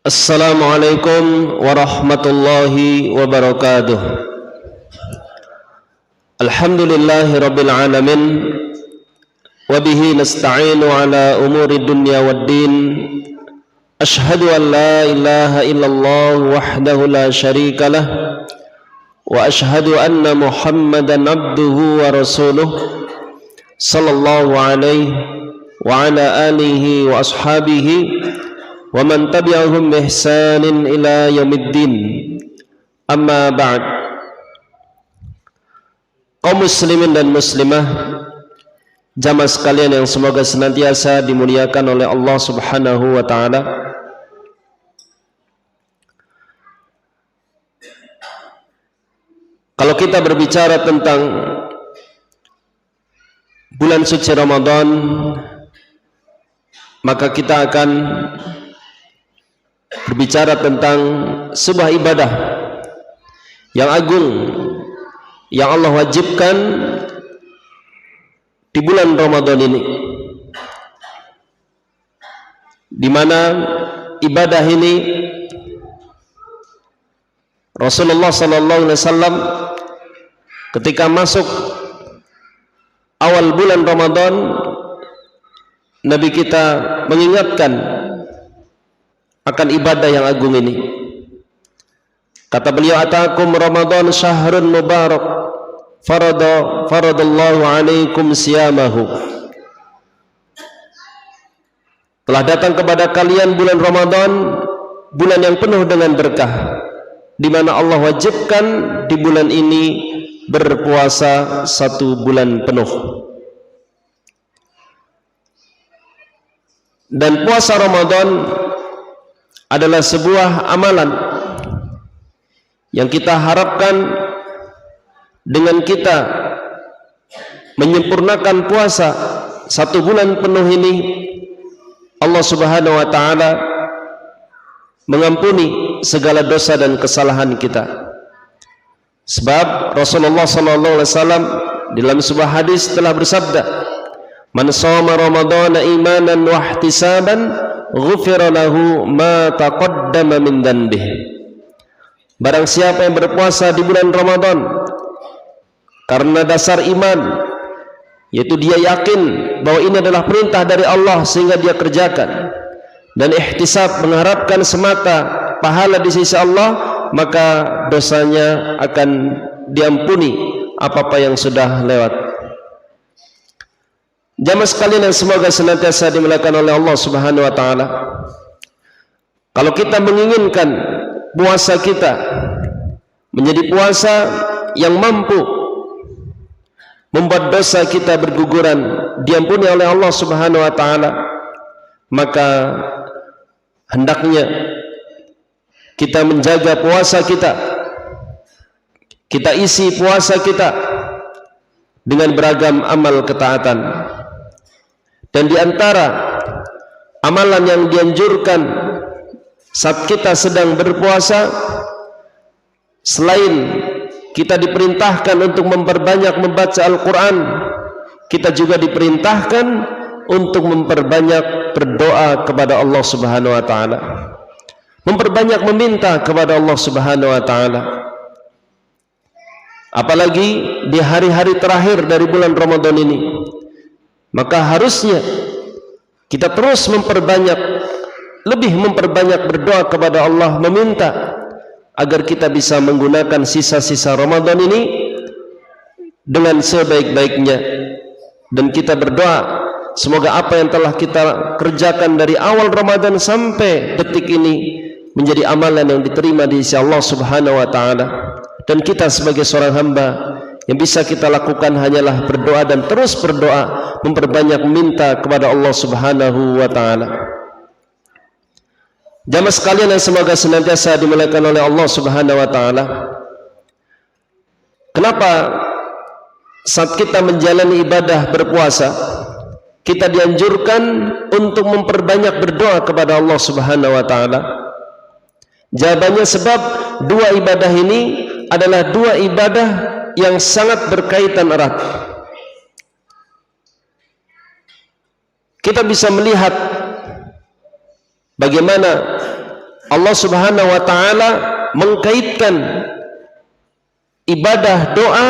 Assalamualaikum warahmatullahi wabarakatuh. Alhamdulillahi rabbil alamin. Wabihi nasta'inu ala umuri dunya waddin. Ashhadu an la ilaha illallah wahdahu la sharika lah. Wa ashhadu anna muhammadan abduhu wa rasuluh. Sallallahu alaihi wa ala alihi wa ashabihi wa man tabi'ahum bi ihsanin ila yaumiddin. Amma ba'd. Kaum muslimin dan muslimah, jamaah sekalian yang semoga senantiasa dimuliakan oleh Allah Subhanahu wa taala. Kalau kita berbicara tentang bulan suci Ramadan, maka kita akan berbicara tentang sebuah ibadah yang agung yang Allah wajibkan di bulan Ramadan ini, di mana ibadah ini Rasulullah sallallahu alaihi wasallam ketika masuk awal bulan Ramadan, Nabi kita mengingatkan akan ibadah yang agung ini. Kata beliau, atakum Ramadan syahrun mubarak faradallahu alaikum siyamahu. Telah datang kepada kalian bulan Ramadan, bulan yang penuh dengan berkah, di mana Allah wajibkan di bulan ini berpuasa 1 bulan penuh. Dan puasa Ramadan adalah sebuah amalan yang kita harapkan dengan kita menyempurnakan puasa 1 bulan penuh ini, Allah Subhanahu wa taala mengampuni segala dosa dan kesalahan kita. Sebab Rasulullah sallallahu alaihi wasallam dalam sebuah hadis telah bersabda, "Man shoma Ramadhana imanan wa ihtisaban ghufira lahu ma taqaddama min dhanbih." Barang siapa yang berpuasa di bulan Ramadan karena dasar iman, yaitu dia yakin bahwa ini adalah perintah dari Allah sehingga dia kerjakan, dan ihtisab mengharapkan semata pahala di sisi Allah, maka dosanya akan diampuni apa-apa yang sudah lewat. Jamaah sekalian yang semoga senantiasa dimuliakan oleh Allah Subhanahu wa taala, kalau kita menginginkan puasa kita menjadi puasa yang mampu membuat dosa kita berguguran diampuni oleh Allah Subhanahu wa taala, maka hendaknya kita menjaga puasa kita isi puasa kita dengan beragam amal ketaatan. Dan di antara amalan yang dianjurkan saat kita sedang berpuasa, selain kita diperintahkan untuk memperbanyak membaca Al-Quran, kita juga diperintahkan untuk memperbanyak berdoa kepada Allah Subhanahu wa taala, memperbanyak meminta kepada Allah Subhanahu wa taala. Apalagi di hari-hari terakhir dari bulan Ramadan ini, maka harusnya kita terus lebih memperbanyak berdoa kepada Allah, meminta agar kita bisa menggunakan sisa-sisa Ramadan ini dengan sebaik-baiknya. Dan kita berdoa semoga apa yang telah kita kerjakan dari awal Ramadan sampai detik ini menjadi amalan yang diterima di sisi Allah Subhanahu wa taala. Dan kita sebagai seorang hamba, yang bisa kita lakukan hanyalah berdoa dan terus berdoa, memperbanyak minta kepada Allah Subhanahu wa taala. Jamaah sekalian yang semoga senantiasa dimuliakan oleh Allah Subhanahu wa taala, kenapa saat kita menjalani ibadah berpuasa, kita dianjurkan untuk memperbanyak berdoa kepada Allah Subhanahu wa taala? Jawabannya sebab dua ibadah ini adalah dua ibadah yang sangat berkaitan erat. Kita bisa melihat bagaimana Allah Subhanahu wa taala mengkaitkan ibadah doa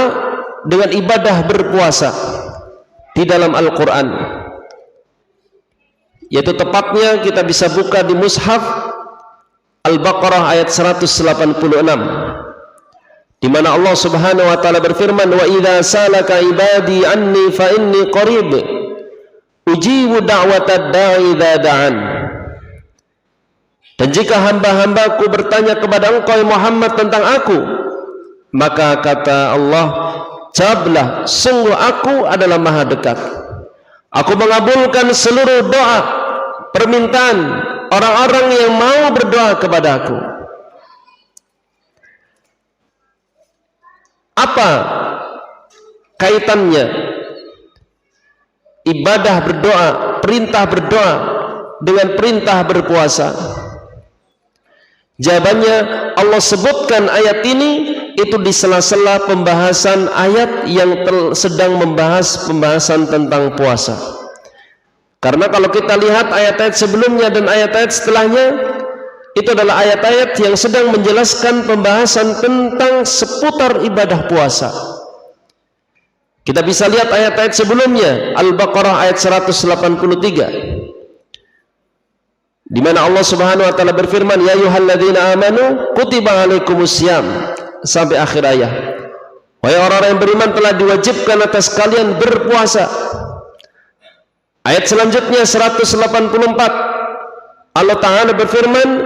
dengan ibadah berpuasa di dalam Al-Quran, yaitu tepatnya kita bisa buka di mushaf Al-Baqarah ayat 186, di mana Allah Subhanahu wa taala berfirman, wa idza salaka ibadi anni fa inni qarib ujibu da'watad da'i idza da'an. Dan jika hamba-hambaku bertanya kepada engkau Muhammad tentang aku, maka kata Allah, jawablah, sungguh aku adalah maha dekat. Aku mengabulkan seluruh doa, permintaan orang-orang yang mau berdoa kepada aku. Apa kaitannya ibadah berdoa, perintah berdoa dengan perintah berpuasa? Jawabannya, Allah sebutkan ayat ini itu di sela-sela pembahasan ayat yang sedang membahas pembahasan tentang puasa. Karena kalau kita lihat ayat-ayat sebelumnya dan ayat-ayat setelahnya, itu adalah ayat-ayat yang sedang menjelaskan pembahasan tentang seputar ibadah puasa. Kita bisa lihat ayat-ayat sebelumnya, Al-Baqarah ayat 183, di mana Allah Subhanahu wa taala berfirman, ya ayyuhalladzina amanu kutiba alaikumusiyam, sampai akhir ayat. Wahai orang-orang yang beriman, telah diwajibkan atas kalian berpuasa. Ayat selanjutnya 184, Allah taala berfirman,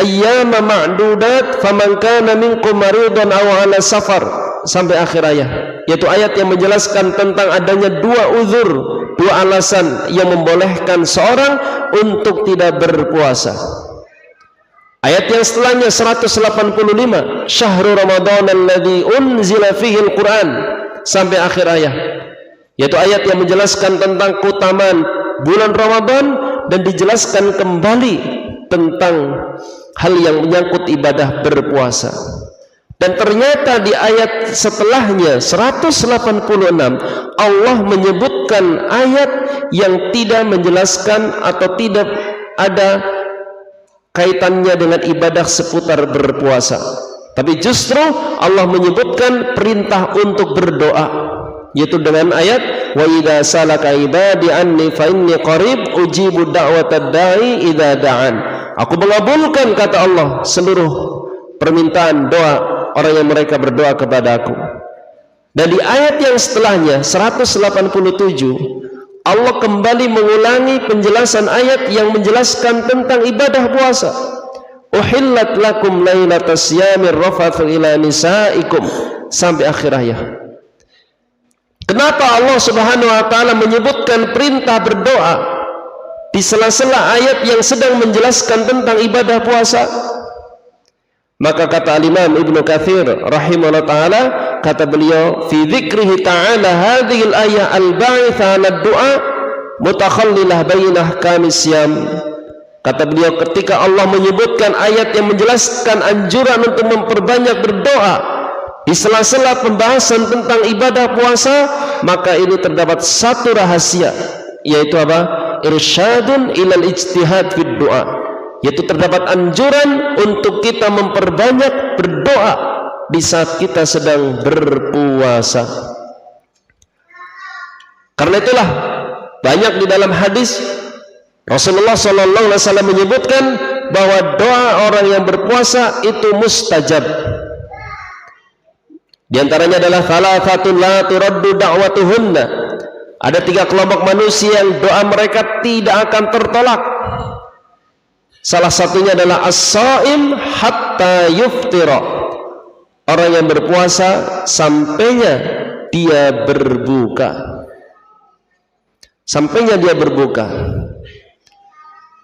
ayyama ma'dudat faman kana minkum maridan aw ala safar, sampai akhir ayat, yaitu ayat yang menjelaskan tentang adanya dua uzur, dua alasan yang membolehkan seorang untuk tidak berpuasa. Ayat yang setelahnya 185, syahrul ramadan alladzi unzila fihi al-Quran, sampai akhir ayat, yaitu ayat yang menjelaskan tentang keutamaan bulan Ramadan dan dijelaskan kembali tentang hal yang menyangkut ibadah berpuasa. Dan ternyata di ayat setelahnya 186 Allah menyebutkan ayat yang tidak menjelaskan atau tidak ada kaitannya dengan ibadah seputar berpuasa, tapi justru Allah menyebutkan perintah untuk berdoa, yaitu dengan ayat wa idza salaka ibadi anni fa inni qarib ujibu da'watad da'i idza da'an. Aku mengabulkan, kata Allah, seluruh permintaan doa orang yang mereka berdoa kepada aku. Dan di ayat yang setelahnya 187 Allah kembali mengulangi penjelasan ayat yang menjelaskan tentang ibadah puasa. Uhillat lakum lailatas siyamir rafathu ila nisaikum, sampai akhir ayat. Kenapa Allah Subhanahu wa taala menyebutkan perintah berdoa di sela-sela ayat yang sedang menjelaskan tentang ibadah puasa? Maka kata Al-Imam Ibnu Katsir rahimahullah taala, kata beliau, fi dzikrihi ta'ala hadhihi al-ayah al-ba'itha 'ala ad-du'a mutakhallilah baina ahkamis siyam. Kata beliau, ketika Allah menyebutkan ayat yang menjelaskan anjuran untuk memperbanyak berdoa di sela-sela pembahasan tentang ibadah puasa, maka ini terdapat satu rahasia, yaitu apa? Irsyadun ilal ijtihad fid du'a, yaitu terdapat anjuran untuk kita memperbanyak berdoa di saat kita sedang berpuasa. Karena itulah banyak di dalam hadis Rasulullah SAW menyebutkan bahwa doa orang yang berpuasa itu mustajab. Di antaranya adalah thalathatun la turaddu da'watuhunna. Ada 3 kelompok manusia yang doa mereka tidak akan tertolak. Salah satunya adalah as-shaim hatta yuftira, orang yang berpuasa sampainya dia berbuka. Sampainya dia berbuka.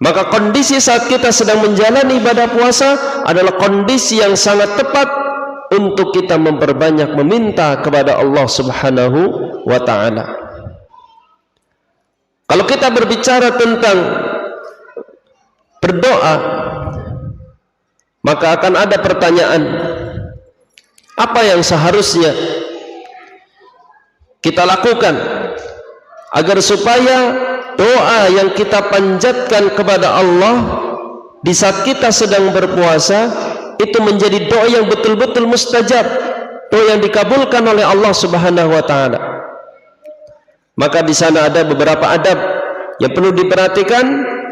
Maka kondisi saat kita sedang menjalani ibadah puasa adalah kondisi yang sangat tepat untuk kita memperbanyak meminta kepada Allah Subhanahu wa ta'ala. Kalau kita berbicara tentang berdoa, maka akan ada pertanyaan, apa yang seharusnya kita lakukan agar supaya doa yang kita panjatkan kepada Allah di saat kita sedang berpuasa itu menjadi doa yang betul-betul mustajab, doa yang dikabulkan oleh Allah Subhanahu wa taala. Maka di sana ada beberapa adab yang perlu diperhatikan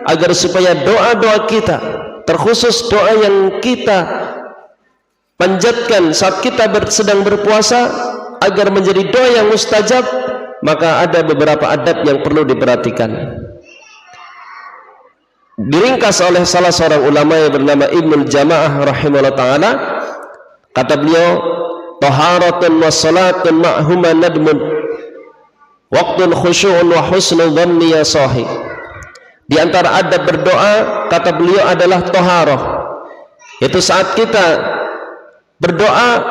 agar supaya doa-doa kita, terkhusus doa yang kita panjatkan saat kita sedang berpuasa agar menjadi doa yang mustajab, maka ada beberapa adab yang perlu diperhatikan. Diringkas oleh salah seorang ulama yang bernama Ibnul Jamaah rahimahullah ta'ala, kata beliau, taharatun wa salatun ma'huma nadmun waqtun khusyu'un wa husnul dhanni ya sahih. Di antara adab berdoa, kata beliau, adalah taharah, yaitu saat kita berdoa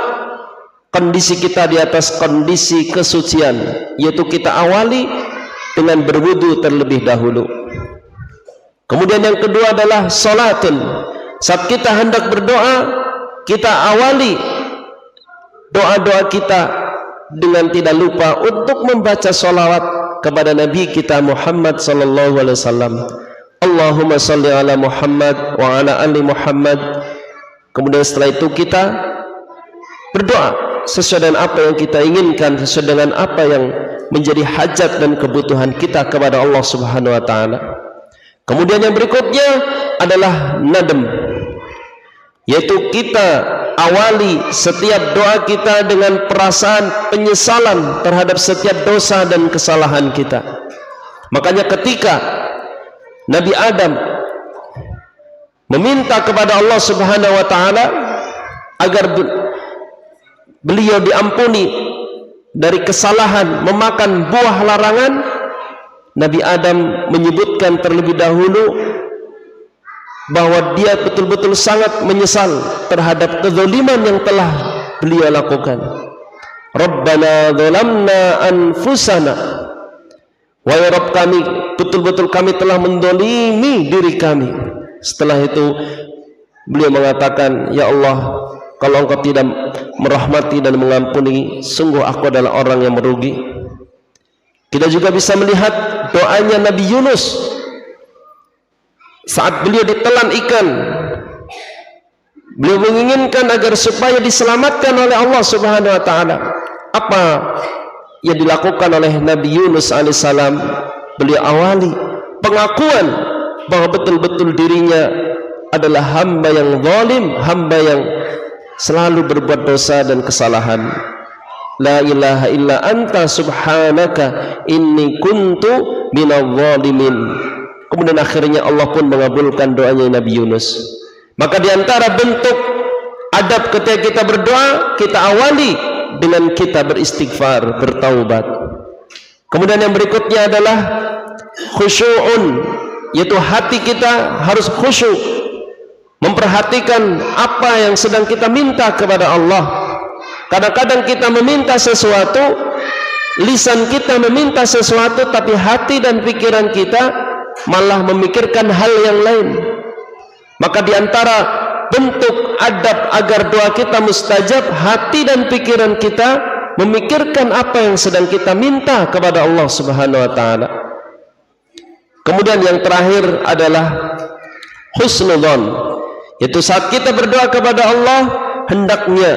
kondisi kita di atas kondisi kesucian, yaitu kita awali dengan berwudu terlebih dahulu. Kemudian yang kedua adalah salatun, saat kita hendak berdoa kita awali doa-doa kita dengan tidak lupa untuk membaca salawat kepada Nabi kita Muhammad sallallahu alaihi wasallam. Allahumma salli ala Muhammad wa ala ali Muhammad. Kemudian setelah itu kita berdoa sesuai dengan apa yang kita inginkan, sesuai dengan apa yang menjadi hajat dan kebutuhan kita kepada Allah Subhanahu wa taala. Kemudian yang berikutnya adalah nadem, yaitu kita awali setiap doa kita dengan perasaan penyesalan terhadap setiap dosa dan kesalahan kita. Makanya ketika Nabi Adam meminta kepada Allah Subhanahu wa taala agar beliau diampuni dari kesalahan memakan buah larangan, Nabi Adam menyebutkan terlebih dahulu bahwa dia betul-betul sangat menyesal terhadap kezaliman yang telah beliau lakukan. Rabbana zalamna anfusana, wahai Rabb kami, betul-betul kami telah mendolimi diri kami. Setelah itu beliau mengatakan, ya Allah, kalau Engkau tidak merahmati dan mengampuni, sungguh aku adalah orang yang merugi. Kita juga bisa melihat doanya Nabi Yunus saat beliau ditelan ikan. Beliau menginginkan agar supaya diselamatkan oleh Allah Subhanahu wa taala. Apa yang dilakukan oleh Nabi Yunus alaihissalam? Beliau awali pengakuan bahwa betul-betul dirinya adalah hamba yang zalim, hamba yang selalu berbuat dosa dan kesalahan. La ilaha illa anta subhanaka inni kuntu minadh dhalimin. Kemudian akhirnya Allah pun mengabulkan doanya Nabi Yunus. Maka di antara bentuk adab ketika kita berdoa, kita awali dengan kita beristighfar, bertaubat. Kemudian yang berikutnya adalah khusyu'un, yaitu hati kita harus khusyuk, memperhatikan apa yang sedang kita minta kepada Allah. Kadang-kadang kita meminta sesuatu, lisan kita meminta sesuatu, tapi hati dan pikiran kita malah memikirkan hal yang lain. Maka di antara bentuk adab agar doa kita mustajab, hati dan pikiran kita memikirkan apa yang sedang kita minta kepada Allah Subhanahu wa taala. Kemudian yang terakhir adalah husnudzon, yaitu saat kita berdoa kepada Allah, hendaknya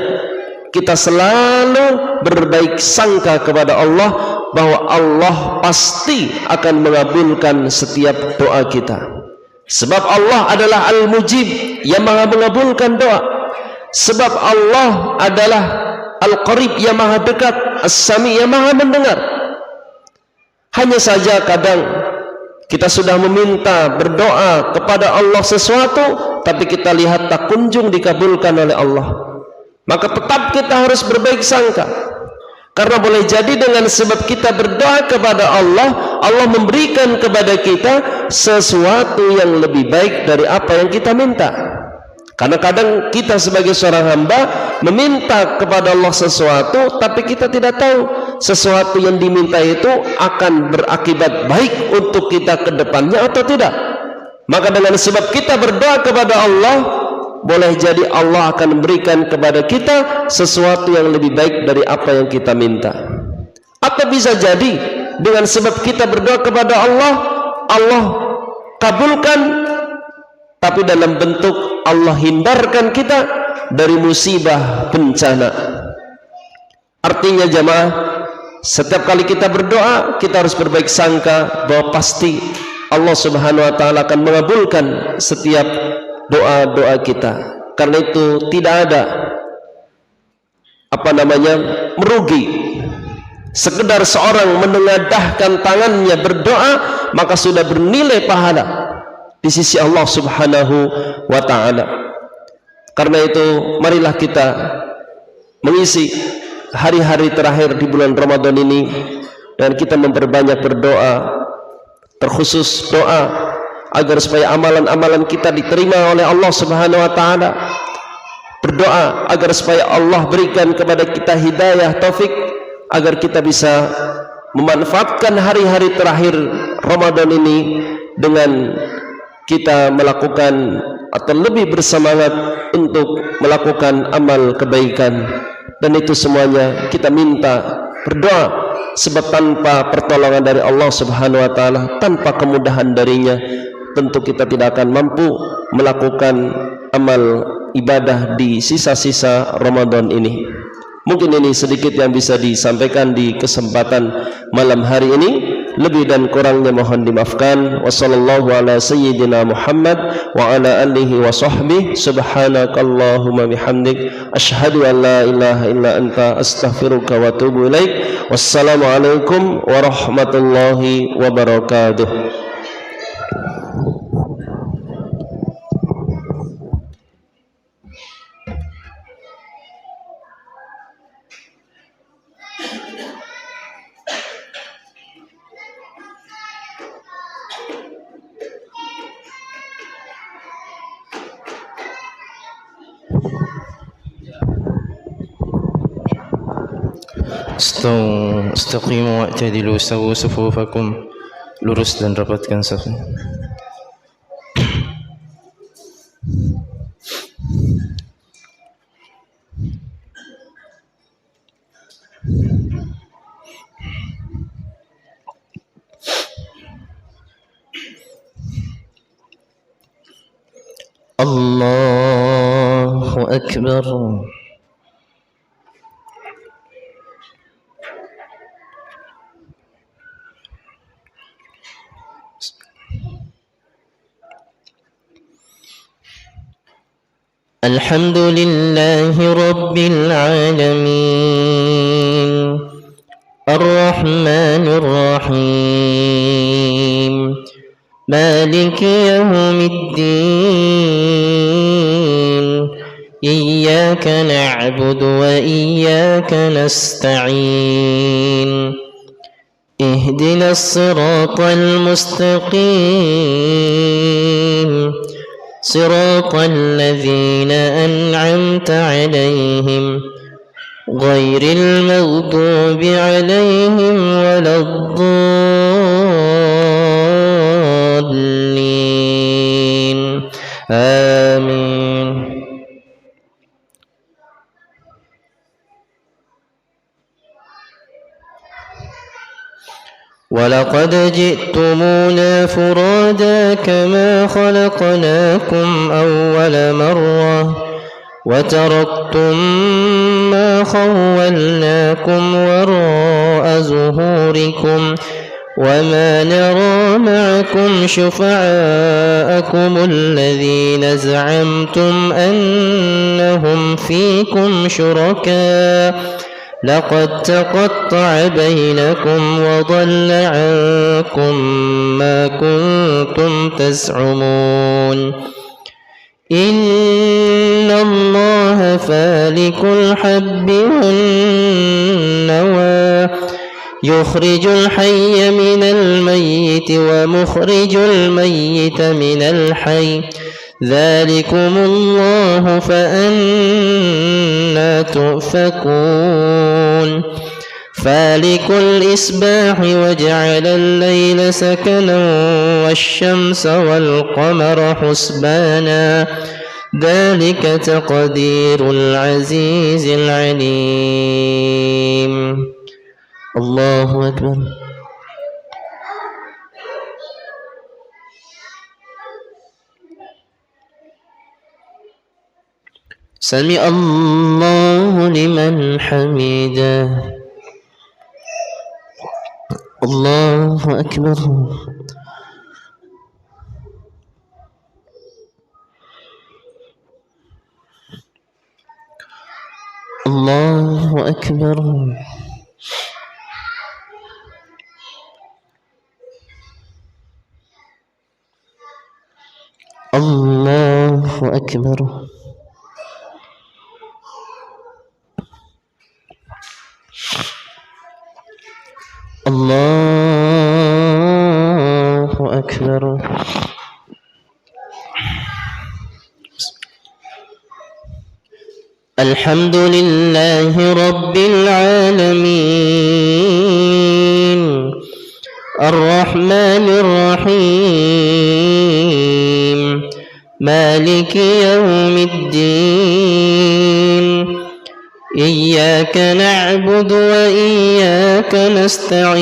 kita selalu berbaik sangka kepada Allah bahwa Allah pasti akan mengabulkan setiap doa kita. Sebab Allah adalah Al-Mujib, yang maha mengabulkan doa. Sebab Allah adalah Al-Qarib, yang maha dekat, As-Sami, yang maha mendengar. Hanya saja kadang kita sudah meminta, berdoa kepada Allah sesuatu, tapi kita lihat tak kunjung dikabulkan oleh Allah. Maka tetap kita harus berbaik sangka, karena boleh jadi dengan sebab kita berdoa kepada Allah, Allah memberikan kepada kita sesuatu yang lebih baik dari apa yang kita minta. Karena kadang kita sebagai seorang hamba meminta kepada Allah sesuatu, tapi kita tidak tahu sesuatu yang diminta itu akan berakibat baik untuk kita ke depannya atau tidak. Maka dengan sebab kita berdoa kepada Allah, boleh jadi Allah akan memberikan kepada kita sesuatu yang lebih baik dari apa yang kita minta. Atau bisa jadi dengan sebab kita berdoa kepada Allah, Allah kabulkan tapi dalam bentuk Allah hindarkan kita dari musibah bencana. Artinya jamaah, setiap kali kita berdoa, kita harus berbaik sangka bahwa pasti Allah Subhanahu wa taala akan mengabulkan setiap doa-doa kita. Karena itu tidak ada merugi sekedar seorang menengadahkan tangannya berdoa, maka sudah bernilai pahala di sisi Allah Subhanahu wa taala. Karena itu marilah kita mengisi hari-hari terakhir di bulan Ramadan ini dan kita memperbanyak berdoa, terkhusus doa agar supaya amalan-amalan kita diterima oleh Allah Subhanahu wa taala. Berdoa agar supaya Allah berikan kepada kita hidayah, taufik, agar kita bisa memanfaatkan hari-hari terakhir Ramadan ini dengan kita melakukan atau lebih bersemangat untuk melakukan amal kebaikan. Dan itu semuanya kita minta berdoa, sebab tanpa pertolongan dari Allah Subhanahu wa taala, tanpa kemudahan darinya, tentu kita tidak akan mampu melakukan amal ibadah di sisa-sisa Ramadan ini. Mungkin ini sedikit yang bisa disampaikan di kesempatan malam hari ini. Lebih dan kurangnya mohon dimaafkan. Wassallallahu ala sayyidina Muhammad wa ala alihi wa sahbihi. Subhanakallahumma bihamdik, asyhadu an la ilaha illa anta, astaghfiruka wa atubu ilaik. Wassalamualaikum warahmatullahi wabarakatuh. Istaqimu wa'tadilu, sawu sufufakum, lurus dan rapatkan safnya. Allahu Akbar. الحمد لله رب العالمين الرحمن الرحيم مالك يوم الدين إياك نعبد وإياك نستعين اهدنا الصراط المستقيم صراط الذين أنعمت عليهم غير المغضوب عليهم ولا الضالين آمين. ولقد جئتمونا فرادا كما خلقناكم أول مرة وتركتم ما خولناكم وراء ظهوركم وما نرى معكم شفعاءكم الذين زعمتم أنهم فيكم شركاء لقد تقطع بينكم وضل عنكم ما كنتم تزعمون إن الله فالق الحب والنوى يخرج الحي من الميت ومخرج الميت من الحي ذلكم الله فأنى تؤفكون فالق الإصباح وجعل الليل سكنا والشمس والقمر حسبانا ذلك تقدير العزيز العليم. الله أكبر. سمع الله لمن حمده. الله أكبر. الله أكبر. الله أكبر. الله أكبر. الحمد لله رب العالمين الرحمن الرحيم مالك يوم الدين إياك نعبد وإياك نستعين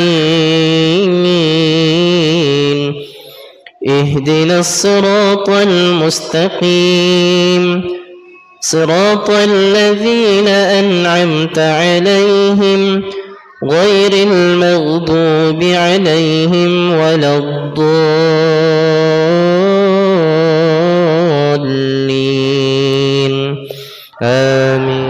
اهدنا الصراط المستقيم صراط الذين أنعمت عليهم غير المغضوب عليهم ولا الضالين آمين.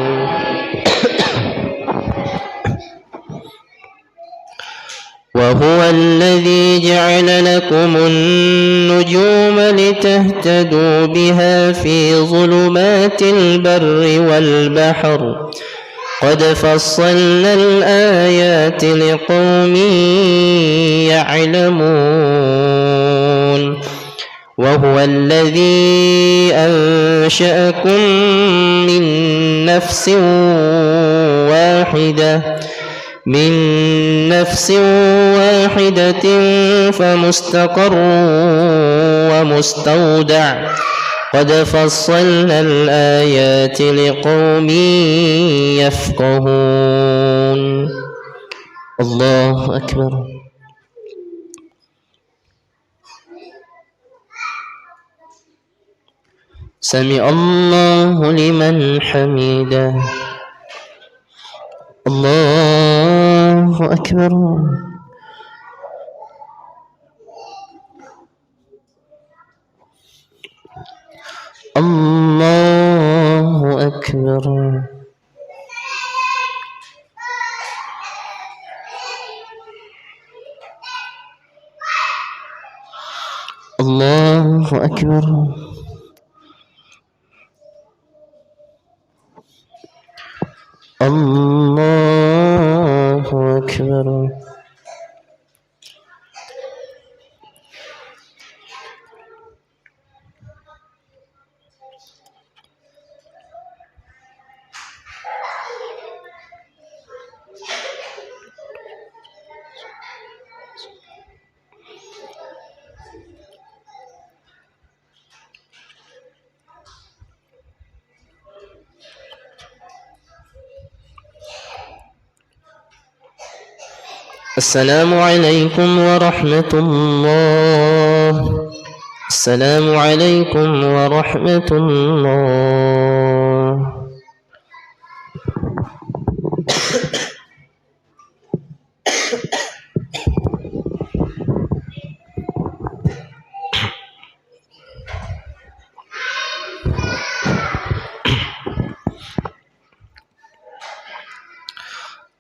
وهو الذي جعل لكم النجوم لتهتدوا بها في ظلمات البر والبحر قد فصلنا الآيات لقوم يعلمون. وهو الذي أنشأكم من نفس واحدة فمستقر ومستودع قد فصلنا الآيات لقوم يفقهون. الله أكبر. سمع الله لمن حمده. الله أكبر. الله أكبر. الله أكبر. الله أكبر. السلام عليكم ورحمة الله. السلام عليكم ورحمة الله.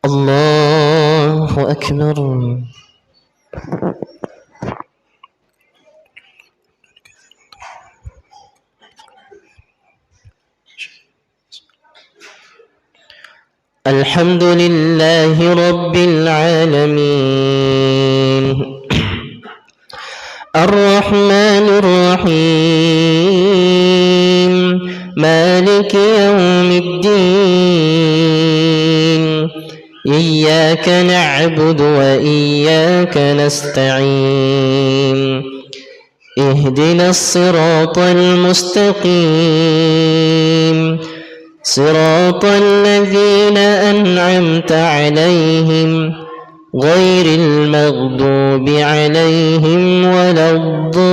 الله أكبر. الحمد لله رب العالمين الرحمن الرحيم مالك يوم الدين إياك نعبد وإياك نستعين اهدنا الصراط المستقيم صراط الذين أنعمت عليهم غير المغضوب عليهم ولا الضالين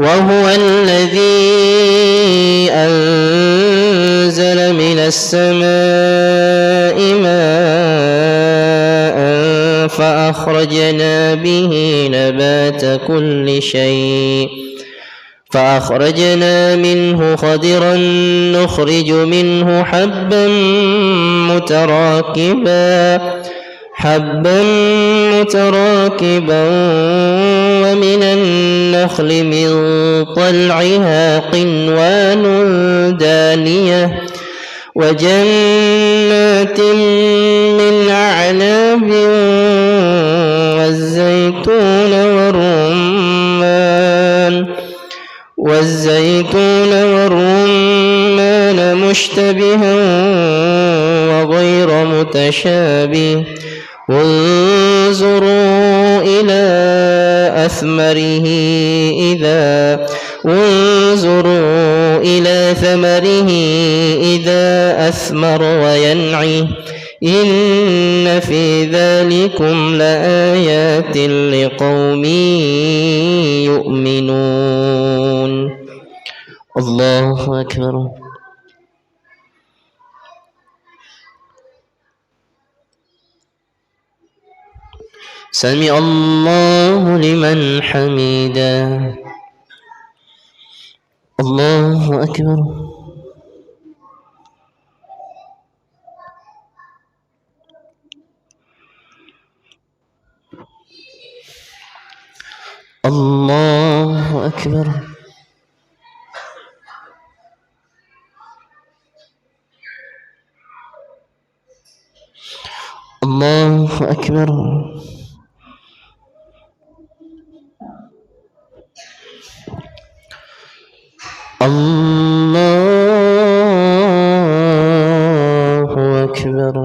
وهو الذي أنزل من السماء ماء فأخرجنا به نبات كل شيء فأخرجنا منه خضرا نخرج منه حبا متراكبا ومن النخل من طلعها قنوان دانية وجنات من أعناب والزيتون مشتبها وغير متشابه وانظروا إلى ثمره إذا أثمر وينعي إن في ذلكم لآيات لقوم يؤمنون. الله أكبر. سمع الله لمن حمده. الله أكبر. الله أكبر. الله أكبر. الله أكبر.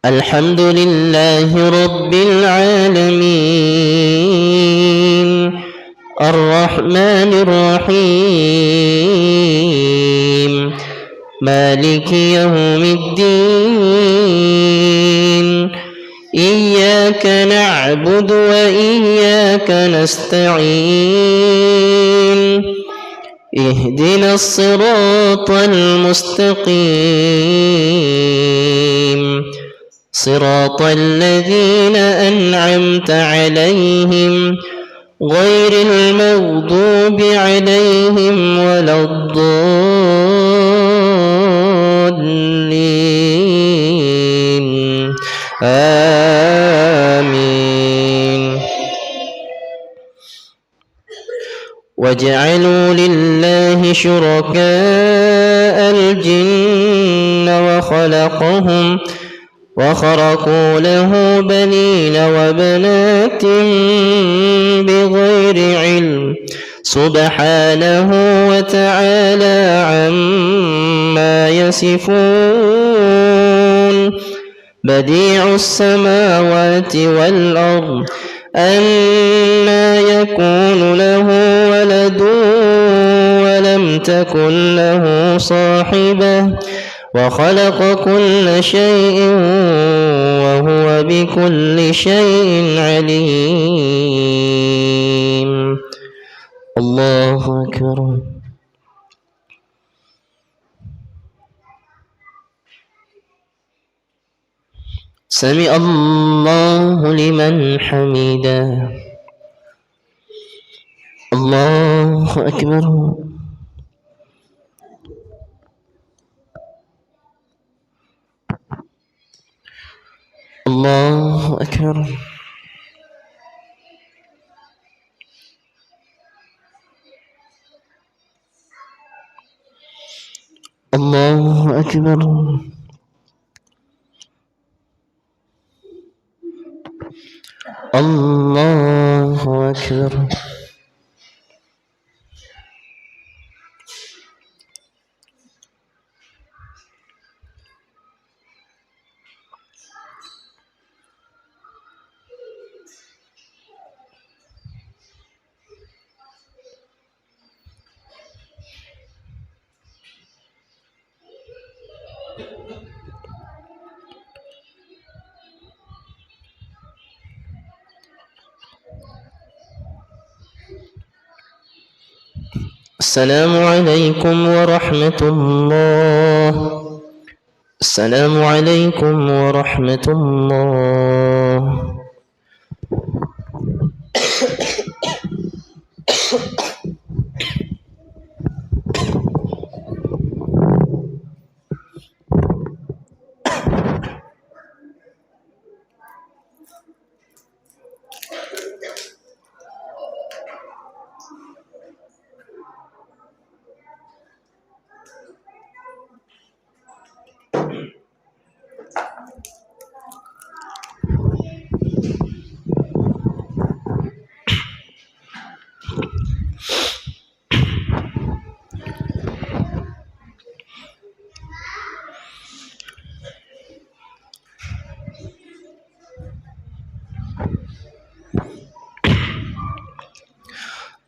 الحمد لله رب العالمين الرحمن الرحيم مالك يوم الدين إياك نعبد وإياك نستعين اهدنا الصراط المستقيم صراط الذين أنعمت عليهم غير المغضوب عليهم ولا الضالين آمين. وجعلوا لله شركاء الجن وخرقوا له بنين وبنات بغير علم سبحانه وتعالى عما يصفون. بديع السماوات والأرض أنى يكون له ولد ولم تكن له صاحبة وخلق كل شيء وهو بكل شيء عليم. الله أكبر. سمع الله لمن حمده. الله أكبر. الله أكبر. الله أكبر. الله أكبر. السلام عليكم ورحمة الله. السلام عليكم ورحمة الله.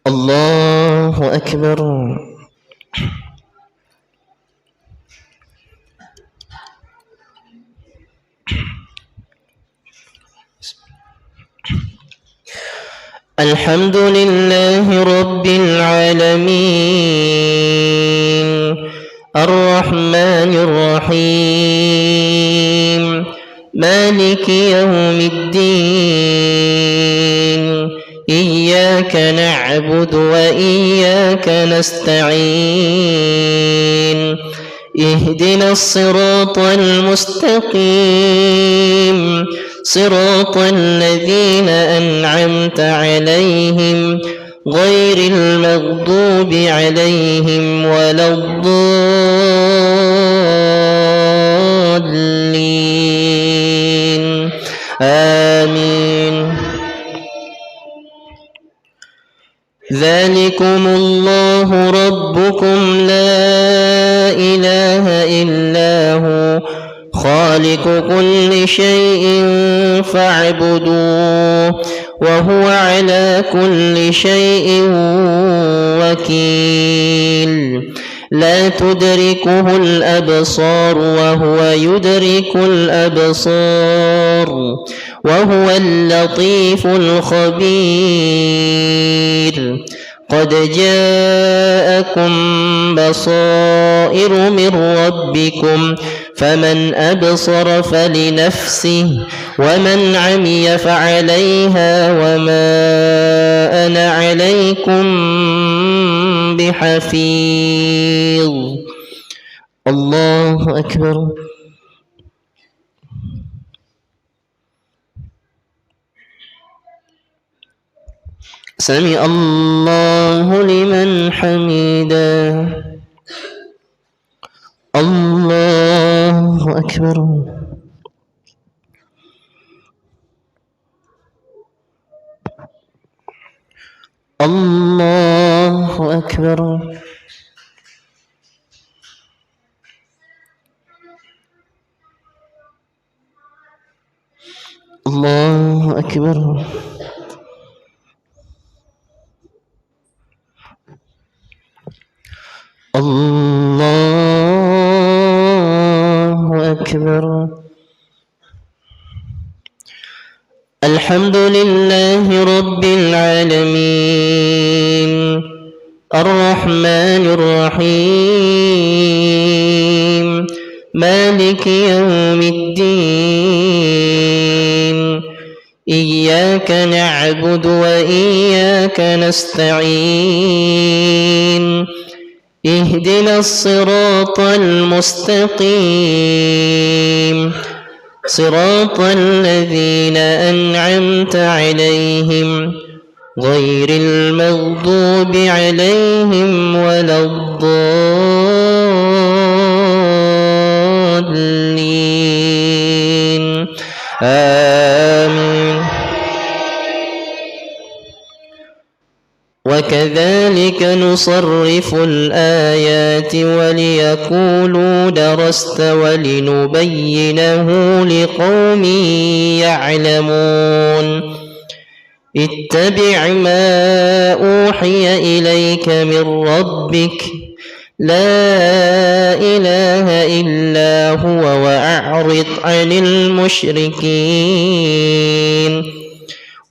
الله أكبر. الحمد لله رب العالمين الرحمن الرحيم مالك يوم الدين إياك نعبد وإياك نستعين اهدنا الصراط المستقيم صراط الذين أنعمت عليهم غير المغضوب عليهم ولا الضالين آمين. ذلكم الله ربكم لا إله إلا هو خالق كل شيء فاعبدوه وهو على كل شيء وكيل. لا تدركه الأبصار وهو يدرك الأبصار وهو اللطيف الخبير. قد جاءكم بصائر من ربكم فمن أبصر فلنفسه ومن عمي فعليها وما أنا عليكم بحفيظ. الله أكبر. سمع الله لمن حمده. الله أكبر. الله أكبر. الله أكبر. الله أكبر. الحمد لله رب العالمين الرحمن الرحيم مالك يوم الدين إياك نعبد وإياك نستعين اهدنا الصراط المستقيم صراط الذين أنعمت عليهم غير المغضوب عليهم ولا الضالين آمين. وكذلك نصرف الآيات وليقولوا درست ولنبينه لقوم يعلمون. اتبع ما أوحي إليك من ربك لا إله إلا هو وأعرض عن المشركين.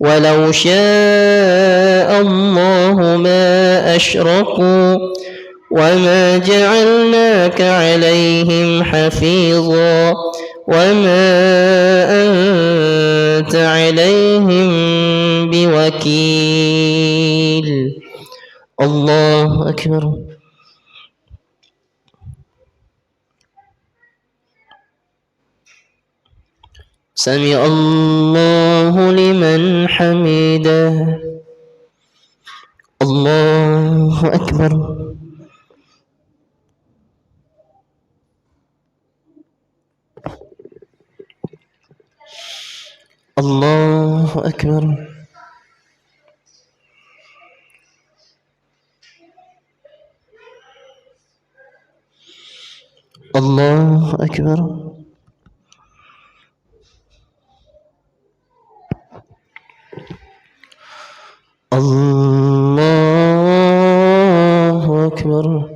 ولو شاء الله ما أشركوا وما جعلناك عليهم حفيظا وما أنت عليهم بوكيل. الله أكبر. سمع الله لمن حمده. الله أكبر. الله أكبر. الله أكبر. الله أكبر.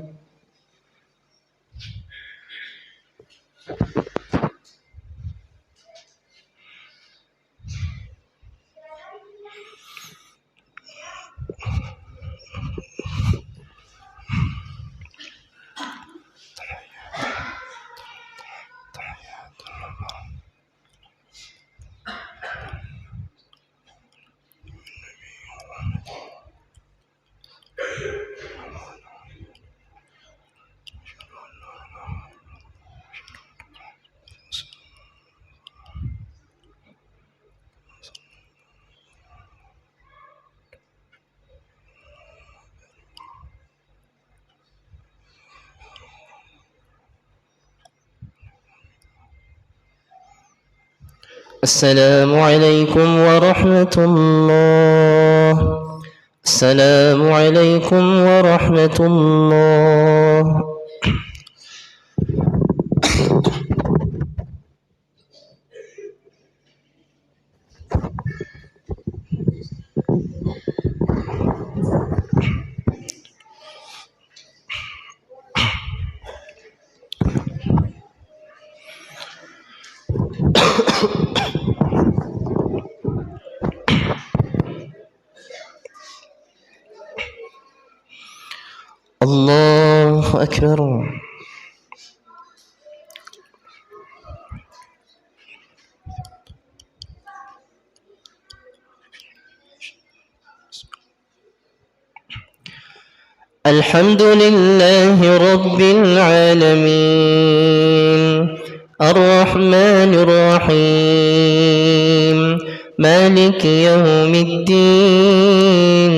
السلام عليكم ورحمة الله. السلام عليكم ورحمة الله. الله أكبر. الحمد لله رب العالمين الرحمن الرحيم مالك يوم الدين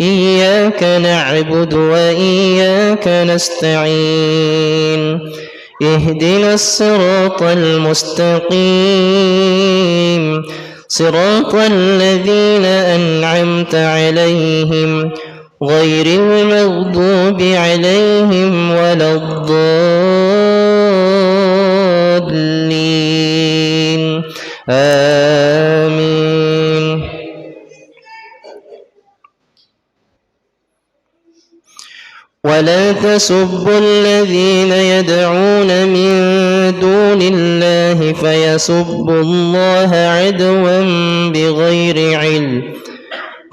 إياك نعبد وإياك نستعين اهدنا الصراط المستقيم صراط الذين أنعمت عليهم غير المغضوب عليهم ولا الضالين آمين. ولا تسبوا الذين يدعون من دون الله فيسبوا الله عدوا بغير علم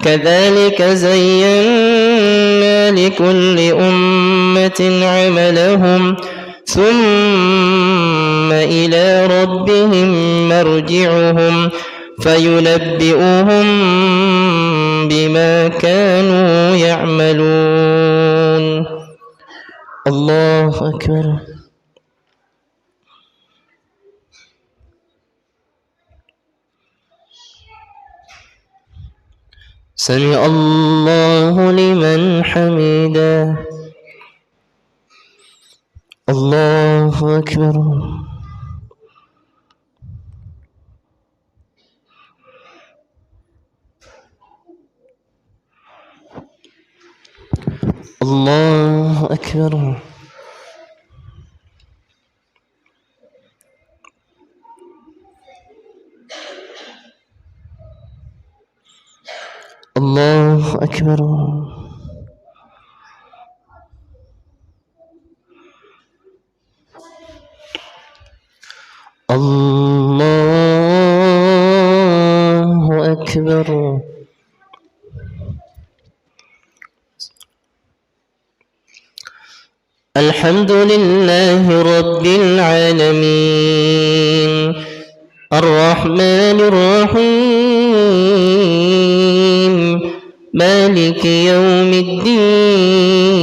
كذلك زينا لكل أمة عملهم ثم إلى ربهم مرجعهم فينبئهم بما كانوا يعملون. الله أكبر. سمع الله لمن حمده. الله أكبر. الله أكبر. الله أكبر. الله أكبر. أكبر. الحمد لله رب العالمين الرحمن الرحيم مالك يوم الدين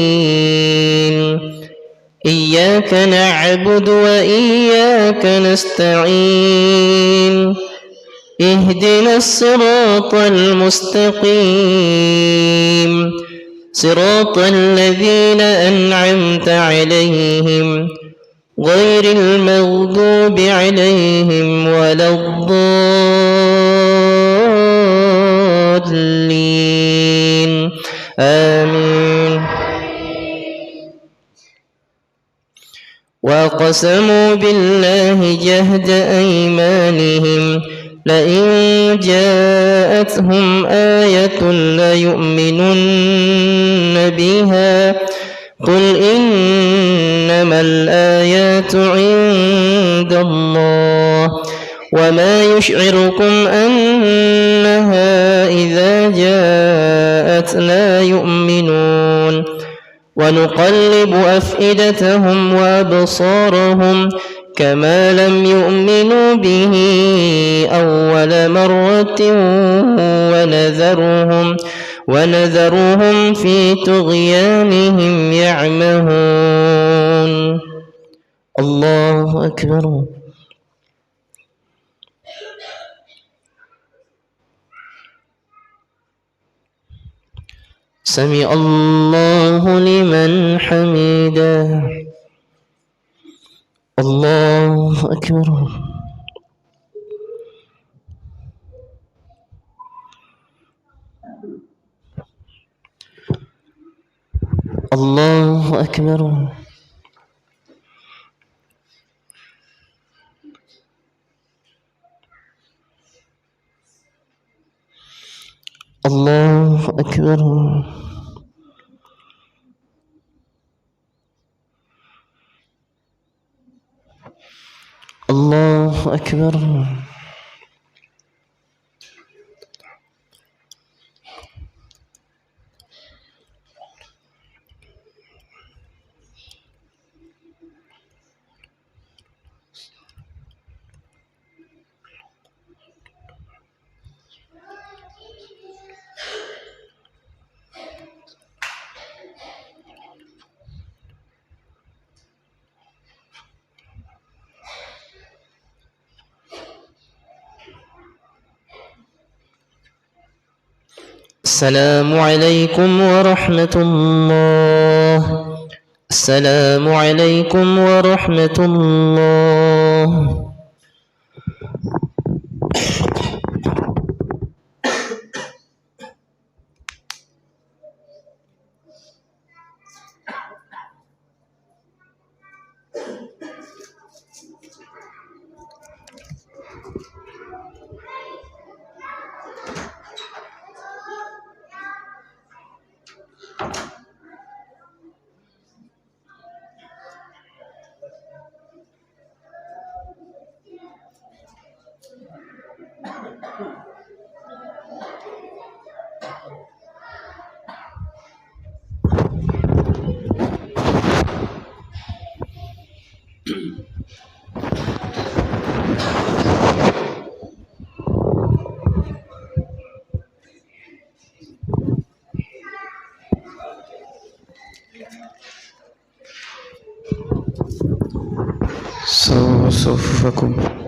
إياك نعبد وإياك نستعين اهدنا الصراط المستقيم صراط الذين أنعمت عليهم غير المغضوب عليهم ولا الضالين آمين. وقسموا بالله جهد أيمانهم لئن جاءتهم آية ليؤمنن بها قل إنما الآيات عند الله وما يشعركم أنها إذا جاءت لا يؤمنون ونقلب أفئدتهم وأبصارهم كما لم يؤمنوا به أول مرة ونذرهم في طغيانهم يعمهون. الله أكبر. سمع الله لمن حمده. الله أكبر. الله أكبر. الله أكبر. الله أكبر. السلام عليكم ورحمة الله. السلام عليكم ورحمة الله. سووا صفوفكم.